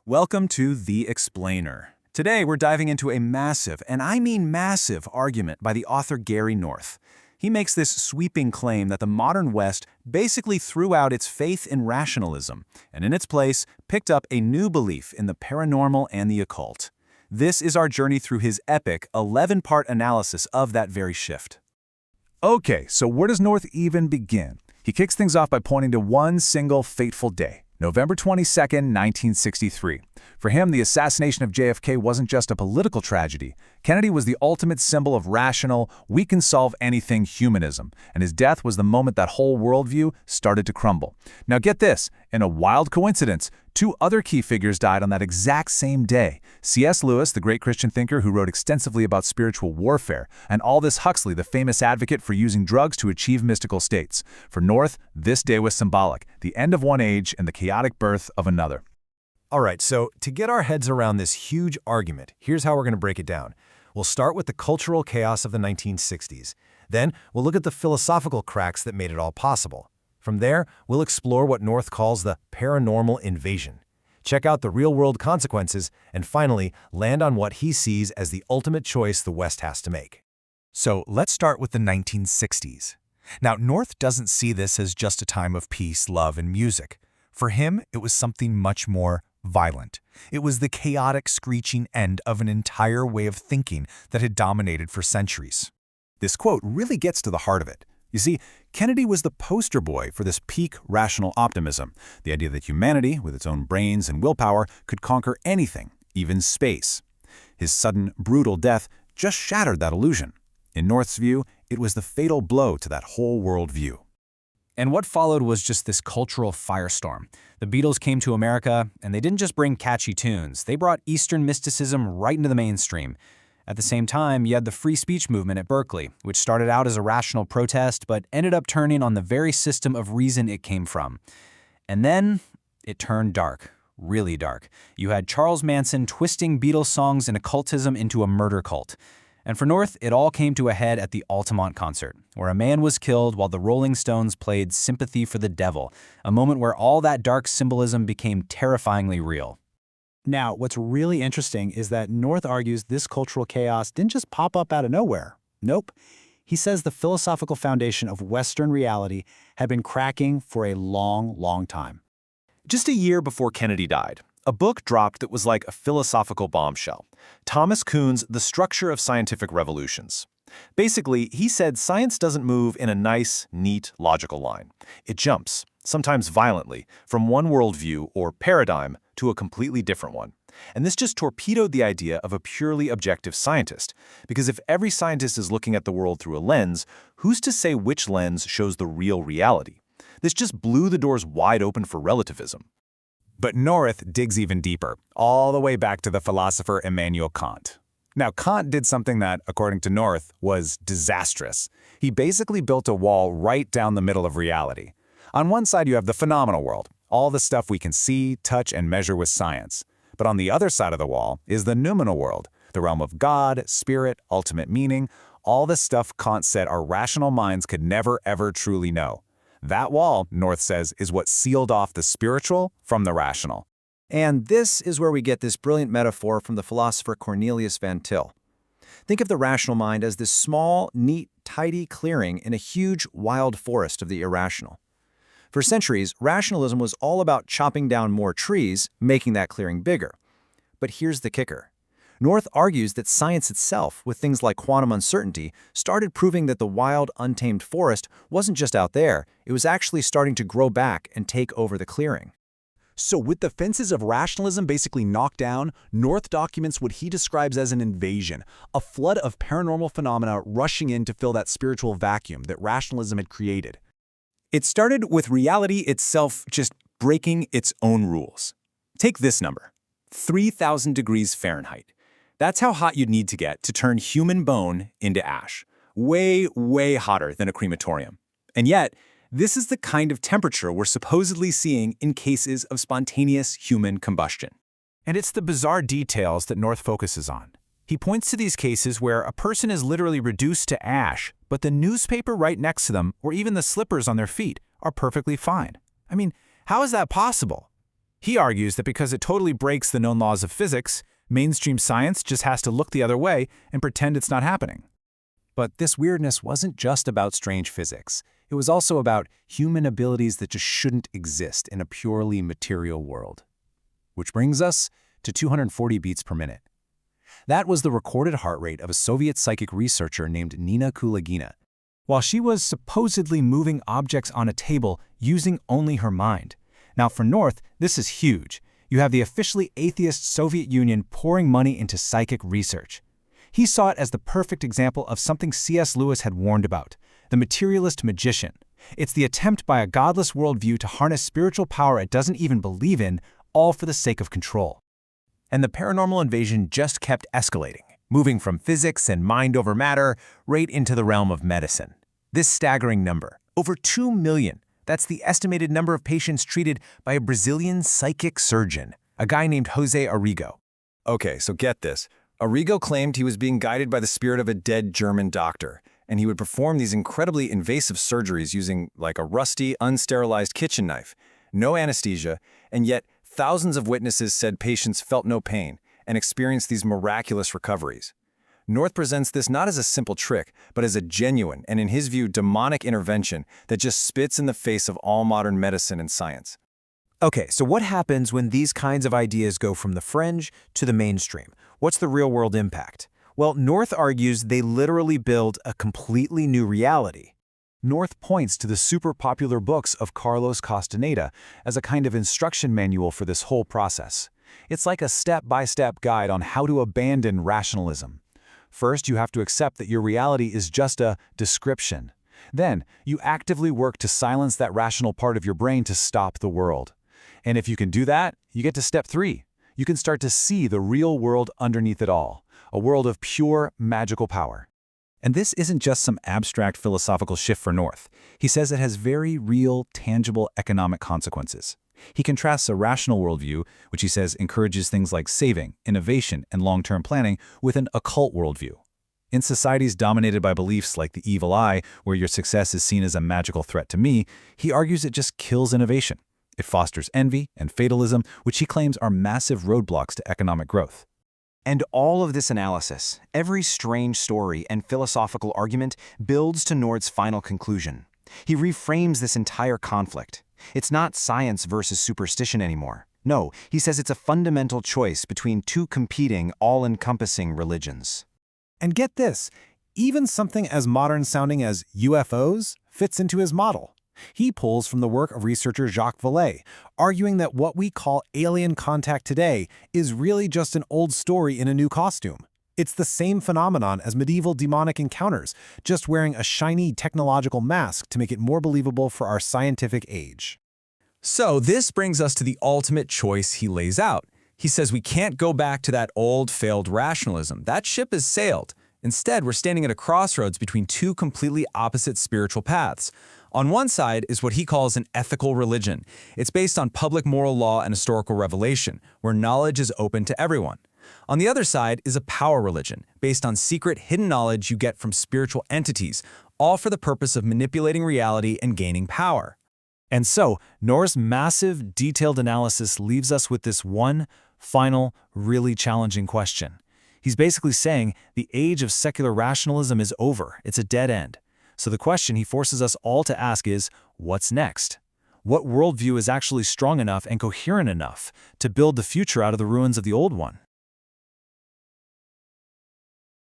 Welcome to The Explainer. Today we're diving into a massive, and I mean massive, argument by the author Gary North. He makes this sweeping claim that the modern West basically threw out its faith in rationalism, and in its place picked up a new belief in the paranormal and the occult. This is our journey through his epic 11-part analysis of that very shift. Okay, so where does North even begin? He kicks things off by pointing to one single fateful day. November 22nd, 1963. For him, the assassination of JFK wasn't just a political tragedy. Kennedy was the ultimate symbol of rational, we-can-solve-anything humanism, and his death was the moment that whole worldview started to crumble. Now get this, in a wild coincidence, two other key figures died on that exact same day. C.S. Lewis, the great Christian thinker who wrote extensively about spiritual warfare, and Aldous Huxley, the famous advocate for using drugs to achieve mystical states. For North, this day was symbolic, the end of one age and the chaotic birth of another. All right, so to get our heads around this huge argument, here's how we're going to break it down. We'll start with the cultural chaos of the 1960s. Then we'll look at the philosophical cracks that made it all possible. From there, we'll explore what North calls the paranormal invasion. Check out the real-world consequences, and finally, land on what he sees as the ultimate choice the West has to make. So let's start with the 1960s. Now, North doesn't see this as just a time of peace, love, and music. For him, it was something much more violent. It was the chaotic, screeching end of an entire way of thinking that had dominated for centuries. This quote really gets to the heart of it. You see, Kennedy was the poster boy for this peak rational optimism, the idea that humanity, with its own brains and willpower, could conquer anything, even space. His sudden, brutal death just shattered that illusion. In North's view, it was the fatal blow to that whole worldview. And what followed was just this cultural firestorm. The Beatles came to America, and they didn't just bring catchy tunes. They brought Eastern mysticism right into the mainstream. At the same time, you had the free speech movement at Berkeley, which started out as a rational protest, but ended up turning on the very system of reason it came from. And then it turned dark, really dark. You had Charles Manson twisting Beatles songs and occultism into a murder cult. And for North, it all came to a head at the Altamont concert, where a man was killed while the Rolling Stones played Sympathy for the Devil, a moment where all that dark symbolism became terrifyingly real. Now, what's really interesting is that North argues this cultural chaos didn't just pop up out of nowhere. Nope. He says the philosophical foundation of Western reality had been cracking for a long, long time. Just a year before Kennedy died, a book dropped that was like a philosophical bombshell. Thomas Kuhn's The Structure of Scientific Revolutions. Basically, he said science doesn't move in a nice, neat, logical line. It jumps, sometimes violently, from one worldview or paradigm to a completely different one. And this just torpedoed the idea of a purely objective scientist, because if every scientist is looking at the world through a lens, who's to say which lens shows the real reality? This just blew the doors wide open for relativism. But North digs even deeper, all the way back to the philosopher Immanuel Kant. Now, Kant did something that, according to North, was disastrous. He basically built a wall right down the middle of reality. On one side, you have the phenomenal world, all the stuff we can see, touch, and measure with science. But on the other side of the wall is the noumenal world, the realm of God, spirit, ultimate meaning, all the stuff Kant said our rational minds could never, ever truly know. That wall, North says, is what sealed off the spiritual from the rational. And this is where we get this brilliant metaphor from the philosopher Cornelius Van Til. Think of the rational mind as this small, neat, tidy clearing in a huge, wild forest of the irrational. For centuries, rationalism was all about chopping down more trees, making that clearing bigger. But here's the kicker. North argues that science itself, with things like quantum uncertainty, started proving that the wild, untamed forest wasn't just out there, it was actually starting to grow back and take over the clearing. So with the fences of rationalism basically knocked down, North documents what he describes as an invasion, a flood of paranormal phenomena rushing in to fill that spiritual vacuum that rationalism had created. It started with reality itself just breaking its own rules. Take this number, 3,000 degrees Fahrenheit. That's how hot you'd need to get to turn human bone into ash. Way, way hotter than a crematorium. And yet, this is the kind of temperature we're supposedly seeing in cases of spontaneous human combustion. And it's the bizarre details that North focuses on. He points to these cases where a person is literally reduced to ash, but the newspaper right next to them, or even the slippers on their feet, are perfectly fine. I mean, how is that possible? He argues that because it totally breaks the known laws of physics, mainstream science just has to look the other way and pretend it's not happening. But this weirdness wasn't just about strange physics. It was also about human abilities that just shouldn't exist in a purely material world. Which brings us to 240 beats per minute. That was the recorded heart rate of a Soviet psychic researcher named Nina Kulagina, while she was supposedly moving objects on a table using only her mind. Now for North, this is huge. You have the officially atheist Soviet Union pouring money into psychic research. He saw it as the perfect example of something C.S. Lewis had warned about, the materialist magician. It's the attempt by a godless worldview to harness spiritual power it doesn't even believe in, all for the sake of control. And the paranormal invasion just kept escalating, moving from physics and mind over matter right into the realm of medicine. This staggering number, over 2 million, that's the estimated number of patients treated by a Brazilian psychic surgeon, a guy named Jose Arrigo. Okay, so get this. Arrigo claimed he was being guided by the spirit of a dead German doctor, and he would perform these incredibly invasive surgeries using like a rusty, unsterilized kitchen knife, no anesthesia, and yet thousands of witnesses said patients felt no pain and experienced these miraculous recoveries. North presents this not as a simple trick, but as a genuine and, in his view, demonic intervention that just spits in the face of all modern medicine and science. Okay, so what happens when these kinds of ideas go from the fringe to the mainstream? What's the real-world impact? Well, North argues they literally build a completely new reality. North points to the super popular books of Carlos Castaneda as a kind of instruction manual for this whole process. It's like a step-by-step guide on how to abandon rationalism. First, you have to accept that your reality is just a description. Then, you actively work to silence that rational part of your brain to stop the world. And if you can do that, you get to step 3. You can start to see the real world underneath it all, a world of pure, magical power. And this isn't just some abstract philosophical shift for North. He says it has very real, tangible economic consequences. He contrasts a rational worldview, which he says encourages things like saving, innovation, and long-term planning, with an occult worldview. In societies dominated by beliefs like the evil eye, where your success is seen as a magical threat to me, he argues it just kills innovation. It fosters envy and fatalism, which he claims are massive roadblocks to economic growth. And all of this analysis, every strange story and philosophical argument builds to Nord's final conclusion. He reframes this entire conflict. It's not science versus superstition anymore. No, he says it's a fundamental choice between two competing, all-encompassing religions. And get this, even something as modern-sounding as UFOs fits into his model. He pulls from the work of researcher Jacques Vallée, arguing that what we call alien contact today is really just an old story in a new costume. It's the same phenomenon as medieval demonic encounters, just wearing a shiny technological mask to make it more believable for our scientific age. So this brings us to the ultimate choice he lays out. He says we can't go back to that old, failed rationalism. That ship has sailed. Instead, we're standing at a crossroads between two completely opposite spiritual paths. On one side is what he calls an ethical religion. It's based on public moral law and historical revelation, where knowledge is open to everyone. On the other side is a power religion, based on secret, hidden knowledge you get from spiritual entities, all for the purpose of manipulating reality and gaining power. And so, North's massive, detailed analysis leaves us with this one, final, really challenging question. He's basically saying the age of secular rationalism is over. It's a dead end. So the question he forces us all to ask is, what's next? What worldview is actually strong enough and coherent enough to build the future out of the ruins of the old one?